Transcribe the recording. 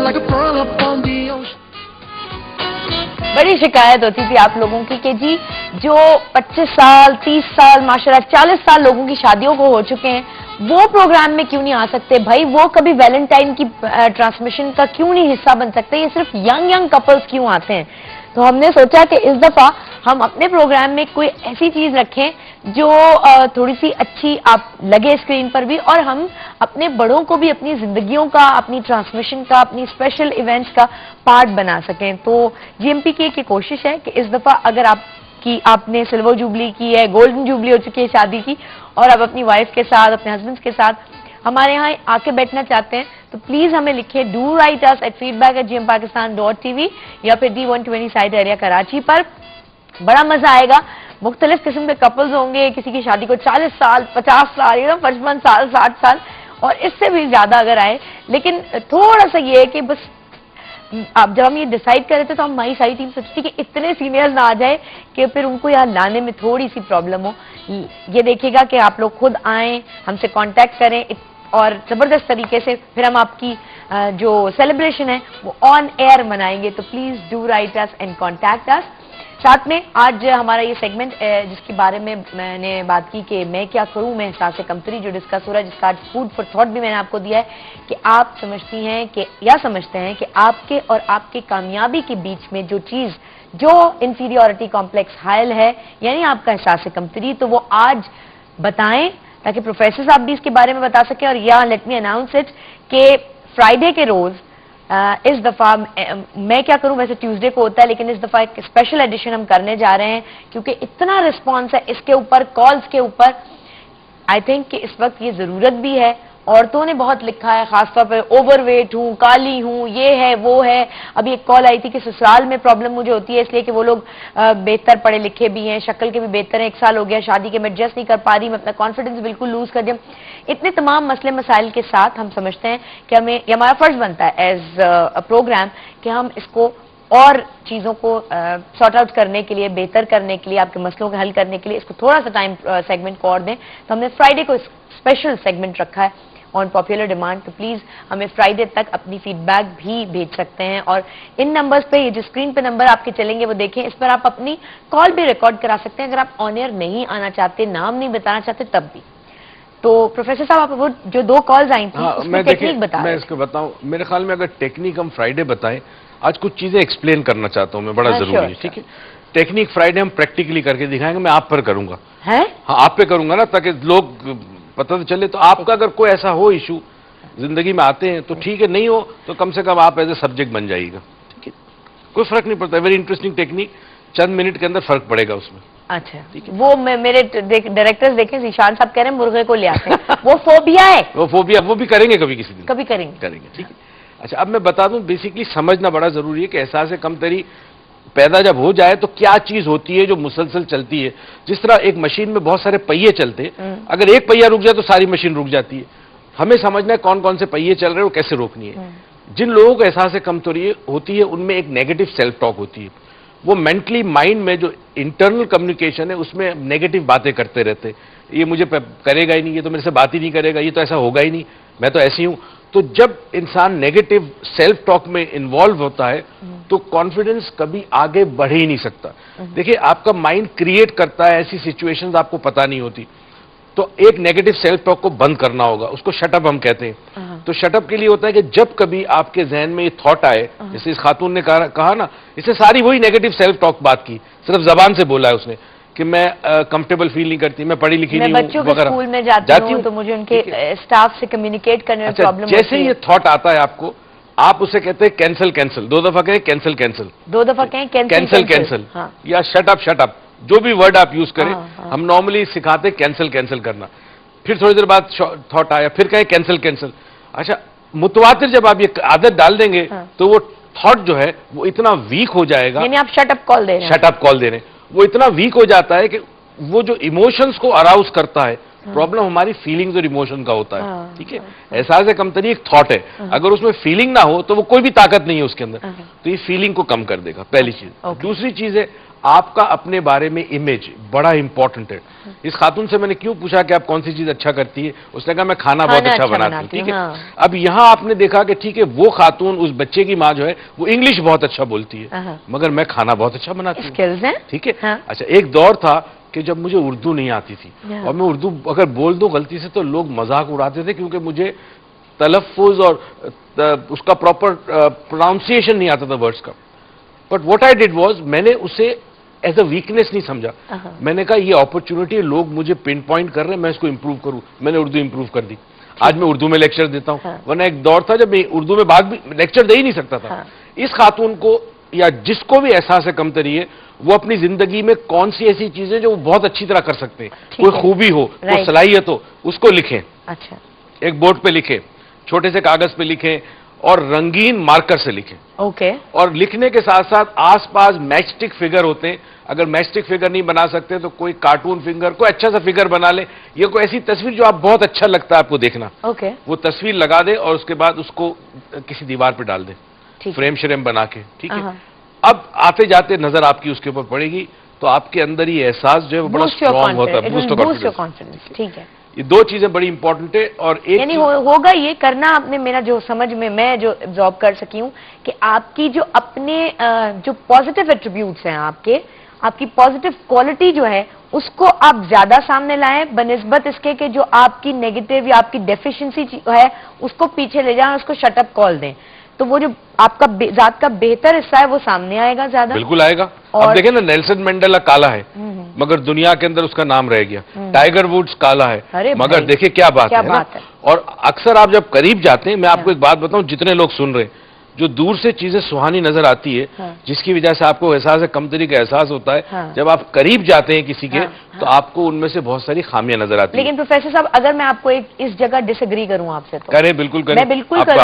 like a pearl upon the ocean. बड़ी शिकायत होती थी आप लोगों की कि जी जो 25 साल 30 साल माशाल्लाह 40 साल लोगों की शादियों को हो चुके हैं वो प्रोग्राम में क्यों नहीं आ सकते भाई, वो कभी वैलेंटाइन की ट्रांसमिशन का क्यों नहीं हिस्सा बन सकते, ये सिर्फ यंग कपल्स क्यों आते हैं। तो हमने सोचा कि इस दफा हम अपने प्रोग्राम में कोई ऐसी चीज रखें जो थोड़ी सी अच्छी आप लगे स्क्रीन पर भी, और हम अपने बड़ों को भी अपनी जिंदगियों का, अपनी ट्रांसमिशन का, अपनी स्पेशल इवेंट्स का पार्ट बना सकें। तो GMPK की कोशिश है कि इस दफा अगर आपने सिल्वर जुबली की है, गोल्डन जुबली हो चुकी है शादी की, और अब अपनी वाइफ के साथ, अपने हस्बैंड के साथ हमारे यहाँ आके बैठना चाहते हैं, तो प्लीज हमें लिखें do right us at feedback@gmpakistan.tv या फिर D120 साइड एरिया कराची पर। बड़ा मजा आएगा, मुख्तलिफ किस्म के कपल्स होंगे, किसी की शादी को 40 साल 50 साल 55 साल 60 साल और इससे भी ज्यादा अगर आए। लेकिन थोड़ा सा ये है कि बस अब जब हम ये डिसाइड कर रहे थे तो हमारी सारी टीम सोचती थी कि इतने सीनियर्स ना आ जाए कि फिर उनको यहाँ लाने में थोड़ी सी प्रॉब्लम हो। ये देखिएगा कि आप लोग खुद आएं, हमसे कांटेक्ट करें और जबरदस्त तरीके से फिर हम आपकी जो सेलिब्रेशन है वो ऑन एयर मनाएंगे। तो please do right us and contact us. साथ में आज हमारा ये सेगमेंट जिसके बारे में मैंने बात की कि मैं क्या करूं मैं एहसास कमतरी, जो डिस्कस हो रहा है, जिसका आज फूड फॉर थॉट भी मैंने आपको दिया है कि आप समझती हैं कि या समझते हैं कि आपके और आपके कामयाबी के बीच में जो चीज, जो इंफीरियोरिटी कॉम्प्लेक्स हायल है, यानी आपका एहसास कमतरी, तो वो आज बताएं ताकि प्रोफेसर साहब भी इसके बारे में बता सकें। और या लेट मी अनाउंस इट कि फ्राइडे के रोज इस दफा मैं क्या करूं, वैसे ट्यूसडे को होता है, लेकिन इस दफा एक स्पेशल एडिशन हम करने जा रहे हैं क्योंकि इतना रिस्पांस है इसके ऊपर, कॉल्स के ऊपर। आई थिंक कि इस वक्त ये जरूरत भी है। औरतों ने बहुत लिखा है, खासतौर पर ओवरवेट हूं, काली हूं, ये है वो है। अभी एक कॉल आई थी कि ससुराल में प्रॉब्लम मुझे होती है इसलिए कि वो लोग बेहतर पढ़े लिखे भी हैं, शक्ल के भी बेहतर हैं, 1 साल हो गया शादी के, मैं एडजस्ट नहीं कर पा रही, मैं अपना कॉन्फिडेंस बिल्कुल लूज कर दिया। इतने तमाम मसले मसाइल के साथ हम समझते हैं कि हमें, ये हमारा फर्ज बनता है एज अ प्रोग्राम कि हम इसको और चीजों को सॉर्ट आउट करने के लिए, बेहतर करने के लिए, आपके मसलों को हल करने के लिए इसको थोड़ा सा टाइम सेगमेंट को और दें। तो हमने फ्राइडे को स्पेशल सेगमेंट रखा है ऑन पॉपुलर डिमांड। तो प्लीज हमें फ्राइडे तक अपनी फीडबैक भी भेज सकते हैं और इन नंबर्स पे, ये जो स्क्रीन पे नंबर आपके चलेंगे वो देखें, इस पर आप अपनी कॉल भी रिकॉर्ड करा सकते हैं अगर आप ऑन एयर नहीं आना चाहते, नाम नहीं बताना चाहते तब भी। तो प्रोफेसर साहब, आप वो जो 2 कॉल्स आई थी उसमें टेक्निक बता रहे हैं। मैं इसको बताऊं, मेरे ख्याल में अगर टेक्निक हम फ्राइडे बताएं, आज कुछ चीजें एक्सप्लेन करना चाहता हूं मैं, बड़ा जरूरी है, ठीक है। टेक्निक फ्राइडे हम प्रैक्टिकली करके दिखाएंगे, मैं आप पर करूंगा, हाँ आप पे करूंगा ना, ताकि लोग पता तो चले। तो आपका अगर कोई ऐसा हो इशू जिंदगी में आते हैं तो ठीक है, नहीं हो तो कम से कम आप एज ए सब्जेक्ट बन जाइएगा, ठीक है, कोई फर्क नहीं पड़ता। वेरी इंटरेस्टिंग टेक्निक, चंद मिनट के अंदर फर्क पड़ेगा उसमें। अच्छा, वो मेरे डायरेक्टर्स देखें, ईशान साहब कह रहे हैं मुर्गे को ले आते हैं वो फोबिया है, वो फोबिया वो भी करेंगे कभी किसी दिन, कभी करेंगे, ठीक है। अच्छा, अब मैं बता दूं, बेसिकली समझना बड़ा जरूरी है कि एहसास कमतरी पैदा जब हो जाए तो क्या चीज होती है जो मुसलसल चलती है। जिस तरह एक मशीन में बहुत सारे पहिए चलते, अगर एक पहिया रुक जाए तो सारी मशीन रुक जाती है। हमें समझना है कौन कौन से पहिए चल रहे हैं, वो कैसे रोकनी है। जिन लोगों को एहसास कमतरी होती है उनमें एक नेगेटिव सेल्फ टॉक होती है, वो मेंटली माइंड में जो इंटरनल कम्युनिकेशन है उसमें नेगेटिव बातें करते रहते, ये मुझे करेगा ही नहीं, ये तो मेरे से बात ही नहीं करेगा, ये तो ऐसा होगा ही नहीं, मैं तो ऐसी हूं। तो जब इंसान नेगेटिव सेल्फ टॉक में इन्वॉल्व होता है तो कॉन्फिडेंस कभी आगे बढ़ ही नहीं सकता। देखिए, आपका माइंड क्रिएट करता है ऐसी सिचुएशंस आपको पता नहीं होती, तो एक नेगेटिव सेल्फ टॉक को बंद करना होगा, उसको शटअप हम कहते हैं। तो शटअप के लिए होता है कि जब कभी आपके जहन में ये थॉट आए, जैसे इस खातून ने कहा ना, इससे सारी वही नेगेटिव सेल्फ टॉक बात की, सिर्फ जबान से बोला है उसने कि मैं कंफर्टेबल फील नहीं करती, मैं पढ़ी लिखी नहीं हूं, बच्चों के स्कूल में जाती हूं तो मुझे उनके स्टाफ से कम्युनिकेट करने में प्रॉब्लम होती है। जैसे ये थॉट आता है आपको, आप उसे कहते हैं कैंसिल कैंसिल, 2 दफा कहें कैंसिल कैंसिल, 2 दफा कहें कैंसिल कैंसिल, या शट अप, जो भी वर्ड आप यूज करें, हम नॉर्मली सिखाते कैंसिल कैंसिल करना। फिर थोड़ी देर बाद थॉट आया, फिर कहें कैंसिल कैंसिल। अच्छा, मुतवातिर जब आप ये आदत डाल देंगे तो वो थॉट जो है वो इतना वीक हो जाएगा, यानी आप शट अप कॉल दे रहे हैं, शट अप कॉल दे रहे हैं, वो इतना वीक हो जाता है कि वो जो इमोशंस को अराउज करता है, प्रॉब्लम हमारी फीलिंग्स और इमोशन का होता है, ठीक है। एहसास कमतरी एक थॉट है, अगर उसमें फीलिंग ना हो तो वो कोई भी ताकत नहीं है उसके अंदर, तो ये फीलिंग को कम कर देगा, पहली चीज। दूसरी चीज है, आपका अपने बारे में इमेज बड़ा इंपॉर्टेंट है। इस खातून से मैंने क्यों पूछा कि आप कौन सी चीज अच्छा करती है, उसने कहा मैं खाना बहुत अच्छा बनाती हूँ, ठीक है। अब यहाँ आपने देखा कि ठीक है वो खातून, उस बच्चे की माँ जो है वो इंग्लिश बहुत अच्छा बोलती है, मगर मैं खाना बहुत अच्छा बनाती हूँ, ठीक है। अच्छा, एक दौर था कि जब मुझे उर्दू नहीं आती थी और मैं उर्दू अगर बोल दूं गलती से तो लोग मजाक उड़ाते थे, क्योंकि मुझे तलफ़ुज़ और उसका प्रॉपर प्रोनाउंसिएशन नहीं आता था वर्ड्स का। But what I did was, मैंने उसे एज अ वीकनेस नहीं समझा। मैंने कहा ये अपॉर्चुनिटी है, लोग मुझे पिन पॉइंट कर रहे हैं, मैं इसको इंप्रूव करूं। मैंने उर्दू इंप्रूव कर दी। आज मैं उर्दू में लेक्चर देता हूं, वरना एक दौर था जब मैं उर्दू में बात भी लेक्चर दे ही नहीं सकता था। इस खातून को या जिसको भी एहसास है कमतरी है, वो अपनी जिंदगी में कौन सी ऐसी चीजें जो वो बहुत अच्छी तरह कर सकते हैं, कोई खूबी हो, कोई सलाहियत हो, उसको लिखें। अच्छा, एक बोर्ड पे लिखें, छोटे से कागज पे लिखें और रंगीन मार्कर से लिखें। ओके। और लिखने के साथ साथ आसपास मैचस्टिक फिगर होते हैं, अगर मैचस्टिक फिगर नहीं बना सकते तो कोई कार्टून फिगर, कोई अच्छा सा फिगर बना ले, ये कोई ऐसी तस्वीर जो आप बहुत अच्छा लगता है आपको देखना, ओके, वो तस्वीर लगा दे और उसके बाद उसको किसी दीवार पे डाल दे, फ्रेम श्रेम बना के, ठीक है। अब आते जाते नजर आपकी उसके ऊपर पड़ेगी तो आपके अंदर ये एहसास जो है वो बड़ा स्ट्रॉन्ग होता है, बूस्ट कॉन्फिडेंस। ठीक है, ये दो चीजें बड़ी इंपॉर्टेंट है। और एक यानी होगा ये करना आपने, मेरा जो समझ में मैं जो एब्जॉर्ब कर सकी हूं कि आपकी जो अपने जो पॉजिटिव एट्रीब्यूट्स हैं, आपकी पॉजिटिव क्वालिटी जो है उसको आप ज्यादा सामने लाएं बनिस्बत इसके कि जो आपकी नेगेटिव या आपकी डेफिशिएंसी है उसको पीछे ले जाएं, उसको शट अप कॉल दें, तो वो जो आपका जात का बेहतर हिस्सा है वो सामने आएगा ज्यादा। बिल्कुल आएगा। अब देखें ना, नेल्सन मंडेला काला है मगर दुनिया के अंदर उसका नाम रह गया। टाइगर वुड्स काला है मगर देखिए क्या बात है। और अक्सर आप जब करीब जाते हैं, मैं आपको एक बात बताऊं, जितने लोग सुन रहे हैं, जो दूर से चीजें सुहानी नजर आती है, जिसकी वजह से आपको एहसास है, कमतरी का एहसास होता है, जब आप करीब जाते हैं किसी के, तो आपको उनमें से बहुत सारी खामियां नजर आती है। लेकिन प्रोफेसर साहब, अगर मैं आपको इस जगह डिसएग्री करूं आपसे तो करें, बिल्कुल करें, मैं बिल्कुल